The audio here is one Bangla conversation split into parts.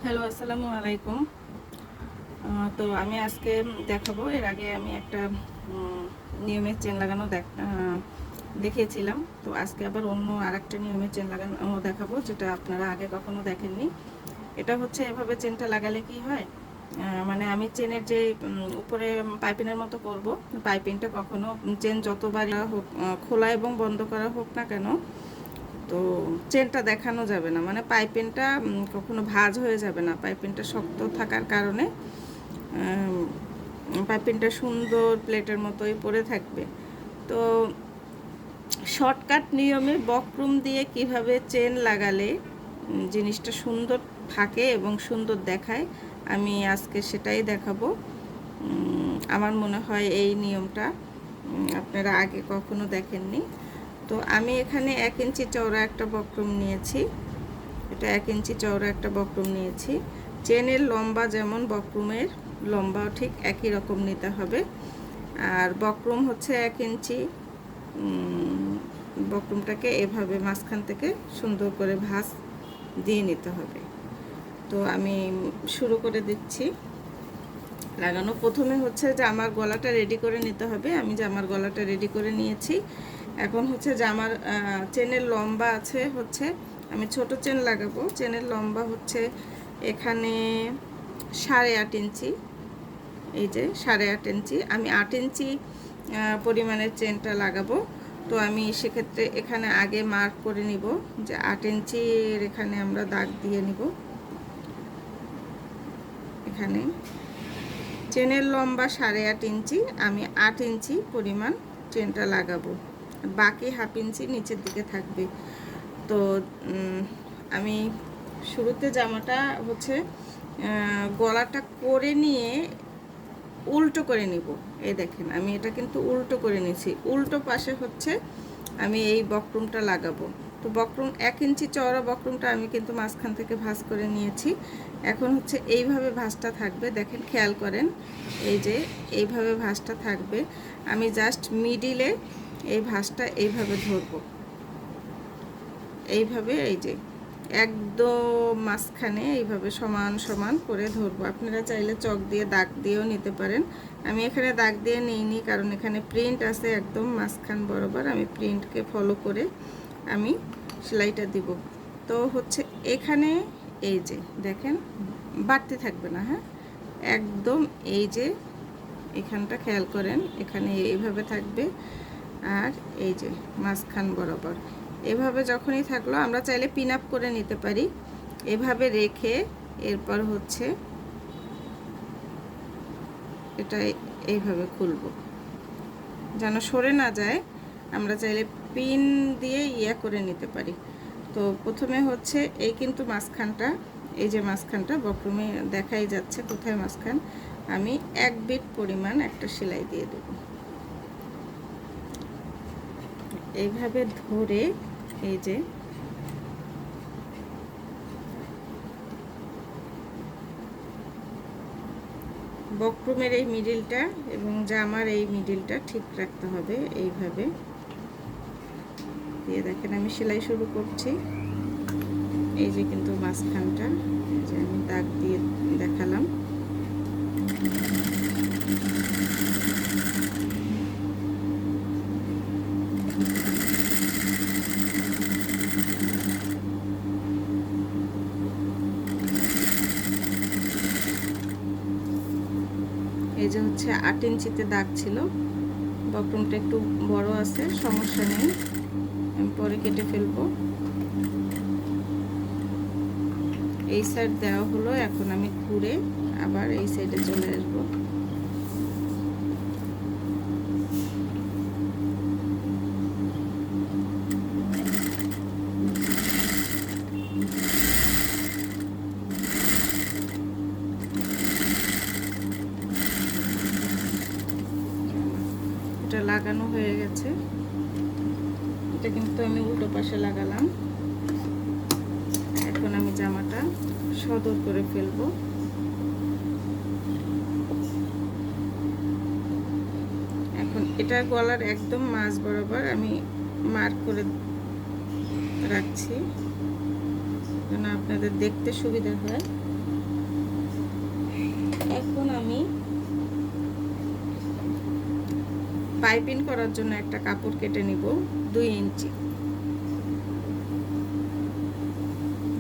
হ্যালো, আসসালামু আলাইকুম। তো আমি আজকে দেখাবো। এর আগে আমি একটা নিয়মের চেন লাগানো দেখিয়েছিলাম। তো আজকে আবার অন্য আরেকটা নিয়মের চেন লাগানো দেখাবো, যেটা আপনারা আগে কখনো দেখেননি। এটা হচ্ছে এভাবে চেনটা লাগালে কি হয়, মানে আমি চেনের যে উপরে পাইপিনের মতো করব, পাইপিংটা কখনো চেন যতবার হোক, খোলা এবং বন্ধ করা হোক না কেন, তো চেনটা দেখানো যাবে না। মানে পাইপিংটা কখনো ভাঁজ হয়ে যাবে না। পাইপিংটা শক্ত থাকার কারণে পাইপিংটা সুন্দর প্লেটের মতোই পড়ে থাকবে। তো শর্টকাট নিয়মে বক্রম দিয়ে কিভাবে চেন লাগালে জিনিসটা সুন্দর থাকে এবং সুন্দর দেখায়, আমি আজকে সেটাই দেখাবো। আমার মনে হয় এই নিয়মটা আপনারা আগে কখনো দেখেননি। তো আমি এখানে 1 ইঞ্চি চওড়া একটা বক্রম নিয়েছি। এটা 1 ইঞ্চি চওড়া একটা বক্রম নিয়েছি। চেনের লম্বা যেমন, বক্রমের লম্বাও ঠিক একই রকম নিতে হবে। আর বক্রম হচ্ছে 1 ইঞ্চি। বক্রমটাকে এভাবে মাঝখান থেকে সুন্দর করে ভাঁজ দিয়ে নিতে হবে। তো আমি শুরু করে দিচ্ছি লাগানো। প্রথমে হচ্ছে জামার গলাটা রেডি করে নিতে হবে। আমি জামার গলাটা রেডি করে নিয়েছি। এখন হচ্ছে জামার চেনের লম্বা আছে হচ্ছে, আমি ছোট চেন লাগাবো। চেনের লম্বা হচ্ছে এখানে 8.5 ইঞ্চি। এই যে 8.5 ইঞ্চি, আমি 8 ইঞ্চি পরিমাণের চেনটা লাগাবো। তো আমি সেক্ষেত্রে এখানে আগে মার্ক করে নিব যে 8 ইঞ্চির এখানে আমরা দাগ দিয়ে নিব। এখানে চেনের লম্বা 8.5 ইঞ্চি, আমি 8 ইঞ্চি পরিমাণ চেনটা লাগাবো। বাকি হাফ ইঞ্চি নিচের দিকে থাকবে। তো আমি শুরুতে জামাটা হচ্ছে গলাটা করে নিয়ে উল্টো করে নিব। এই দেখেন, আমি এটা কিন্তু উল্টো করে নিয়েছি। উল্টো পাশে হচ্ছে আমি এই বক্রমটা লাগাবো। তো বক্রম 1 ইঞ্চি চওড়া বক্রমটা আমি কিন্তু মাঝখান থেকে ভাঁজ করে নিয়েছি। এখন হচ্ছে এইভাবে ভাঁজটা থাকবে, দেখেন খেয়াল করেন, এই যে এইভাবে ভাঁজটা থাকবে। আমি জাস্ট মিডিলে এই ভাঁজটা এইভাবে ধরবো, এইভাবে, এই যে একদম মাঝখানে এইভাবে সমান সমান করে ধরবো। আপনারা চাইলে চক দিয়ে দাগ দিয়েও নিতে পারেন। আমি এখানে দাগ দিয়ে নিইনি, কারণ এখানে প্রিন্ট আছে একদম মাঝখান বরাবর। আমি প্রিন্টকে ফলো করে আমি সেলাইটা দিব। তো হচ্ছে এখানে এই যে দেখেন, বাড়তে থাকবে না, হ্যাঁ, একদম এই যে এখানটা খেয়াল করেন, এখানে এইভাবে থাকবে। আর এই যে মাঝখান বরাবর এভাবে যখনই থাকলো, আমরা চাইলে পিন আপ করে নিতে পারি। এভাবে রেখে এরপর হচ্ছে এটা এইভাবে খুলব যেন সরে না যায়। আমরা চাইলে পিন দিয়ে করে নিতে পারি। তো প্রথমে হচ্ছে এই কিন্তু মাঝখানটা, এই যে মাঝখানটা বক্রমে দেখাই যাচ্ছে কোথায় মাঝখান, আমি 1 বিট পরিমাণ একটা সেলাই দিয়ে দেব। এইভাবে ধরে এই যে বক্রমের এই মিডিলটা এবং জামার এই মিডিলটা ঠিক রাখতে হবে। এইভাবে দিয়ে দেখেন আমি সেলাই শুরু করছি। এই যে কিন্তু মাঝখানটা, যে আমি দাগ দিয়ে দেখালাম। এই যে হচ্ছে 8 ইঞ্চিতে দাগ ছিল, বক্রমটা একটু বড় আছে, সমস্যা নেই, আমি পরে কেটে ফেলবো। এই সাইড দেওয়া হলো, এখন আমি ঘুরে আবার এই সাইডে চলে আসবো। এটা লাগানো হয়ে গেছে। এটা কিন্তু আমি উল্টো পাশে লাগালাম। এখন আমি জামাটা সদর করে ফেলবো। এখন এটা গলার একদম মাঝ বরাবর আমি মার্ক করে রাখছি যেন আপনাদের দেখতে সুবিধা হয়। এখন আমি পাইপিং করার জন্য একটা কাপড় কেটে নিব 2 ইঞ্চি।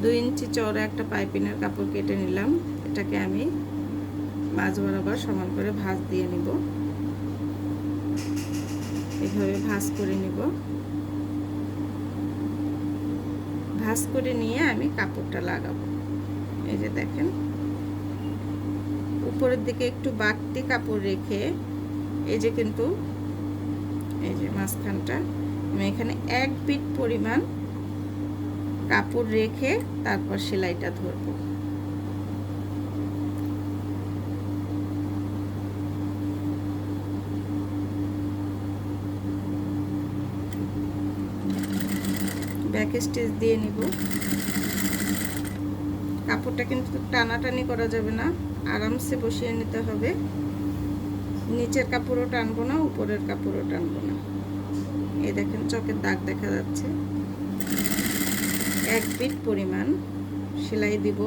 2 ইঞ্চি চওড়া একটা পাইপিংয়ের কাপড় কেটে নিলাম। এটাকে আমি মাঝ বরাবর সমান করে ভাঁজ দিয়ে নিব। এভাবে ভাঁজ করে নিব। ভাঁজ করে নিয়ে আমি কাপড়টা লাগাবো। এই যে দেখেন, উপরের দিকে একটু বাড়তি কাপড় রেখে এই যে কিন্তু এই যে মাঝখানটা আমি এখানে 1 ফিট পরিমাণ কাপড় রেখে তারপর সেলাইটা ধরবো। ব্যাক স্টিচ দিয়ে নিব। কাপড়টা কিন্তু টানাটানি করা যাবে না, আরামসে বসিয়ে নিতে হবে। নিচের কাপড়ও টানবো না, উপরের কাপড়ও টানবো না। এই দেখেন চকের দাগ দেখা যাচ্ছে। 1 ফিট পরিমাণ সেলাই দিব।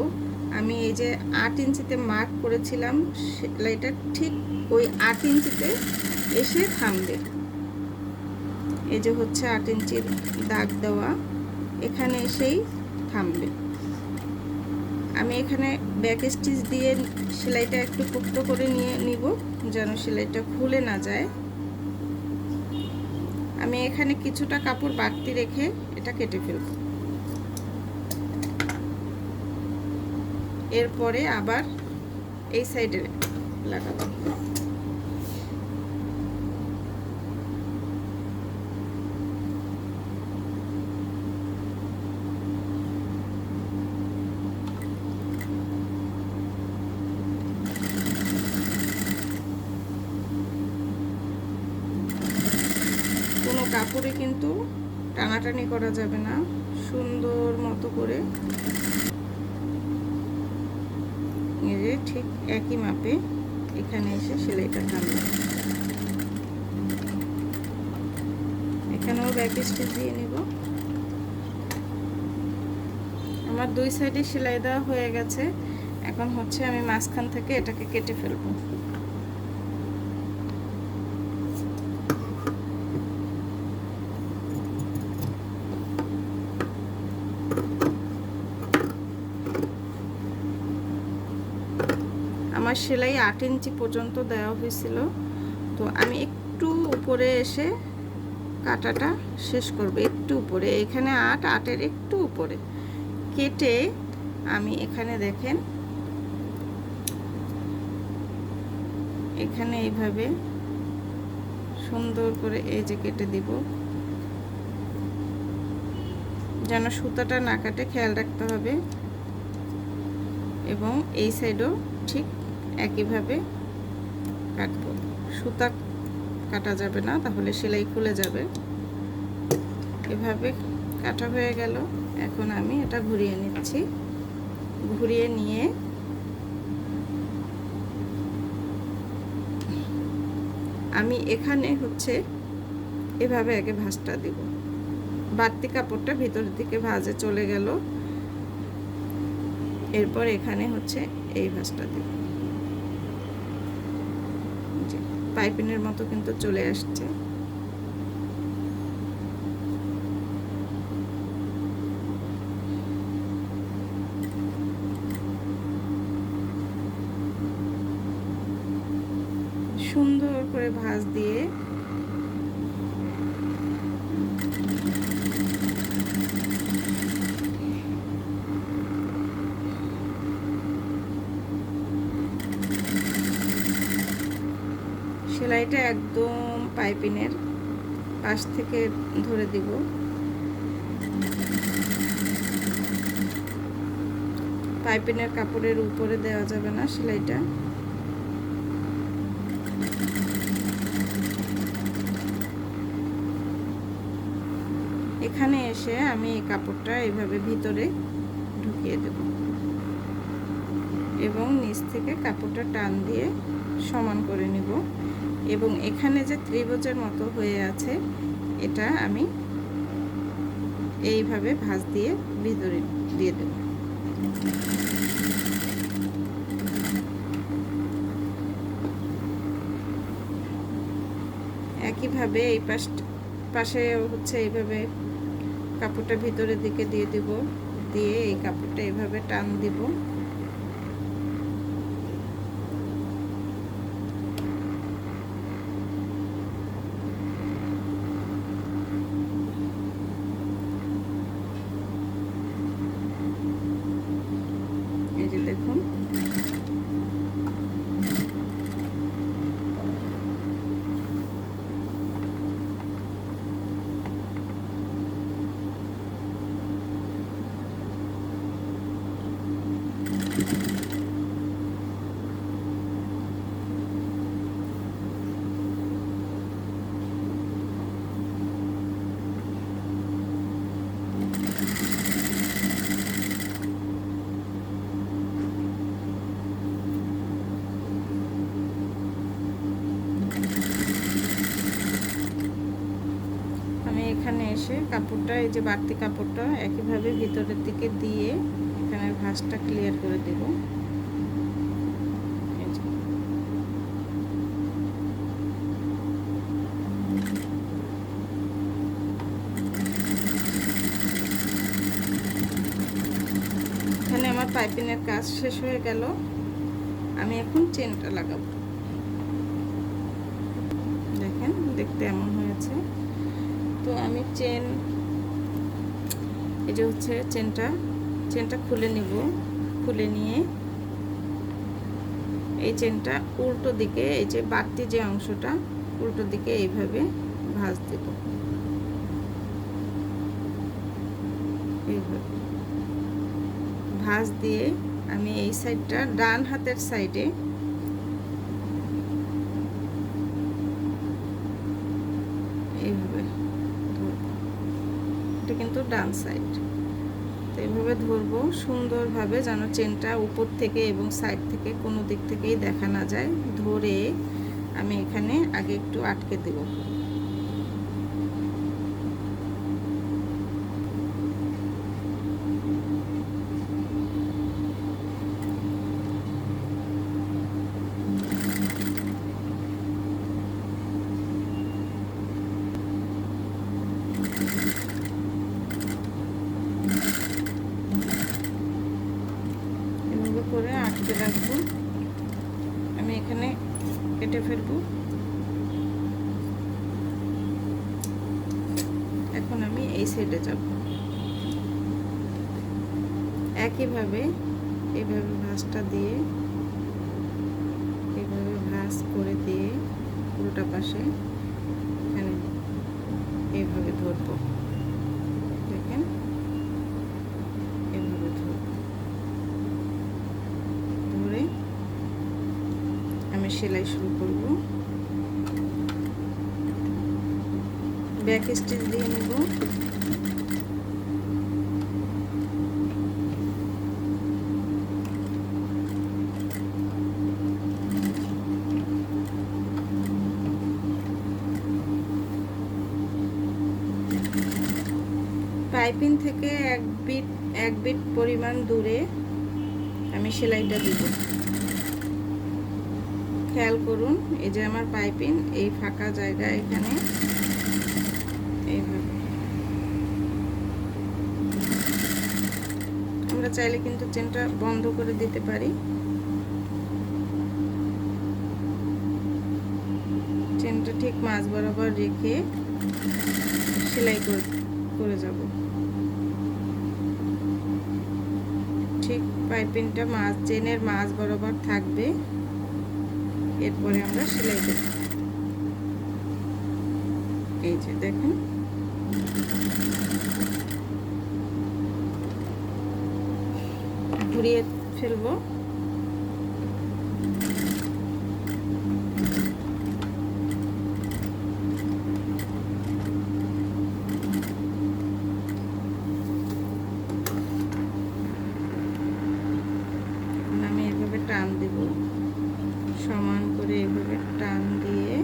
আমি এই যে 8 ইঞ্চিতে মার্ক করেছিলাম, সেলাইটা ঠিক ওই 8 ইঞ্চিতে এসে থামবে। এই যে হচ্ছে 8 ইঞ্চির দাগ দেওয়া, এখানে এসেই থামবে। আমি এখানে ব্যাক স্টিচ দিয়ে সেলাইটা একটু পোক্ত করে নিয়ে নিব যেন সেলাইটা খুলে না যায়। আমি এখানে কিছুটা কাপড় বাড়তি রেখে এটা কেটে ফেলব। এরপরে আবার এই সাইডে লাগাবো। কোনো কাপড়ে কিন্তু টানাটানি করা যাবে না, সুন্দর মতো করে নিয়ে ঠিক একই মাপে এখানে এসে সেলাইটা টানবে। এখানেও ব্যাক স্টিচ দিয়ে নিব। আমার 2 সাইডে সেলাই দেওয়া হয়ে গেছে। এখন হচ্ছে আমি মাঝখান থেকে এটাকে কেটে ফেলবো। আমার সেলাই 8 ইঞ্চি পর্যন্ত দেওয়া হয়েছিল, তো আমি একটু উপরে এসে কাটাটা শেষ করব। একটু উপরে, এখানে 8 এর একটু উপরে কেটে আমি এখানে দেখেন এখানে এইভাবে সুন্দর করে এই যে কেটে দিব, যেন সুতাটা না কাটে খেয়াল রাখতে হবে। এবং এই সাইডও ঠিক একইভাবে কাটবো। সুতা কাটা যাবে না, তাহলে সেলাই খুলে যাবে। এভাবে কাটা হয়ে গেল। এখন আমি এটা ঘুরিয়ে নিচ্ছি। ঘুরিয়ে নিয়ে আমি এখানে হচ্ছে এভাবে আগে ভাঁজটা দিব। বাড়তি কাপড়টা ভিতরের দিকে ভাঁজে চলে গেল। এরপর এখানে হচ্ছে এই ভাঁজটা দিব। পাইপিনের মতো কিন্তু চলে আসছে। সুন্দর করে ভাঁজ দিয়ে সেলাইটা একদম পাইপিনের পাশ থেকে ধরে দিব। পাইপিনের কাপড়ের উপরে দেওয়া যাবে না সেলাইটা। এখানে এসে আমি এই কাপড়টা এইভাবে ভিতরে ঢুকিয়ে দেব এবং নিচ থেকে কাপড়টা টান দিয়ে সমান করে নিব। এবং এখানে যে ত্রিভুজের মতো হয়ে আছে এটা আমি এইভাবে ভাঁজ দিয়ে ভিতরে দিয়ে দেব। একইভাবে এই পাশে হচ্ছে এইভাবে কাপড়টা ভিতরের দিকে দিয়ে দিব, দিয়ে এই কাপড়টা এইভাবে টান দিব। এই যে দেখুন, আমি এখানে এসে কাপড়টা, এই যে বাড়তি কাপড়টা একইভাবে ভিতরের দিকে দিয়ে এখানে ভাঁজটা ক্লিয়ার করে দেব। এখানে আমার পাইপিংয়ের কাজ শেষ হয়ে গেল। আমি এখন চেনটা লাগাবো। দেখেন, দেখতে এমন হয়েছে। তো আমি চেন, এই যে হচ্ছে চেনটা খুলে নিব। খুলে নিয়ে এই চেনটা উল্টো দিকে, এই যে বাড়তি যে অংশটা উল্টো দিকে এইভাবে ভাঁজ দেব। এইভাবে ভাঁজ দিয়ে আমি এই সাইডটা, ডান হাতের সাইডে এইভাবে ধরবো। এটা কিন্তু ডান সাইড। তো এইভাবে ধরবো সুন্দরভাবে, যেন চেনটা উপর থেকে এবং সাইড থেকে কোনো দিক থেকেই দেখা না যায়। ধরে আমি এখানে আগে একটু আটকে দেব। করে আটকে রাখবো। আমি এখানে কেটে ফেলবো। এখন আমি এই সাইডে যাব। একইভাবে এইভাবে ভাঁজটা দিয়ে, এইভাবে ভাঁজ করে দিয়ে পুরোটা পাশে এখানে এইভাবে ধরবো। দেখেন, এইভাবে ধরবো। ধরে আমি সেলাই শুরু করব। ব্যাক স্টিচ দিয়ে নেব। পাইপিং থেকে এক বিট পরিমাণ দূরে আমি সেলাইটা দিব। খেয়াল করুন, এই যে আমার পাইপিং, এই ফাঁকা জায়গা এখানে এইভাবে। আমরা চাইলে কিন্তু চেনটা বন্ধ করে দিতে পারি। চেনটা ঠিক মাঝ বরাবর রেখে সেলাই করে যাব। ঠিক পাইপিংটা চেনের মাঝ বরাবর থাকবে। এরপরে আমরা সেলাই করব। এই যে দেখেন, ঘুরিয়ে ফেলবো। আমি এভাবে টান দেব, সমান করে এভাবে টান দিয়ে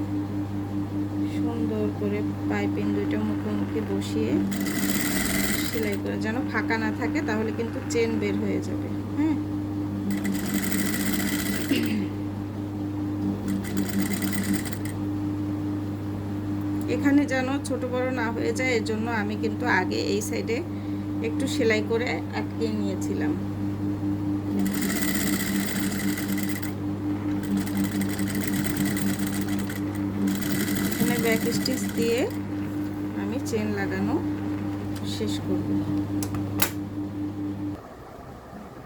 সুন্দর করে পাইপিং দুইটা মুখোমুখি বসিয়ে সেলাই করে, যেন ফাঁকা না থাকে, তাহলে কিন্তু চেন বের হয়ে যাবে। হ্যাঁ, এখানে যেন ছোট বড় না হয়ে যায়, এর জন্য আমি কিন্তু আগে এই সাইডে একটু সেলাই করে আটকে নিয়েছিলাম। এখানে ব্যাক স্টিচ দিয়ে আমি চেন লাগানো শেষ করব।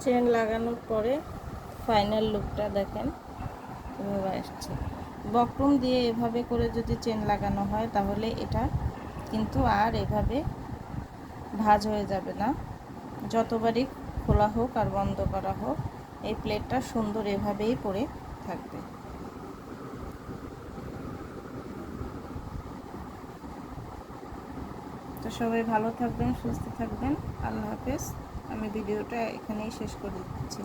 চেন লাগানোর পরে ফাইনাল লুকটা দেখেন এভাবে আসছে। বক্রম দিয়ে এভাবে করে যদি চেন লাগানো হয় তাহলে এটা কিন্তু আর এভাবে ভাঁজ হয়ে যাবে না। যতবারই খোলা হোক আর বন্ধ করা হোক এই প্লেটটা সুন্দর এভাবেই পড়ে থাকবে। তো সবাই ভালো থাকবেন, সুস্থ থাকবেন। আল্লাহ হাফেজ। আমি ভিডিওটা এখানেই শেষ করে দিচ্ছি।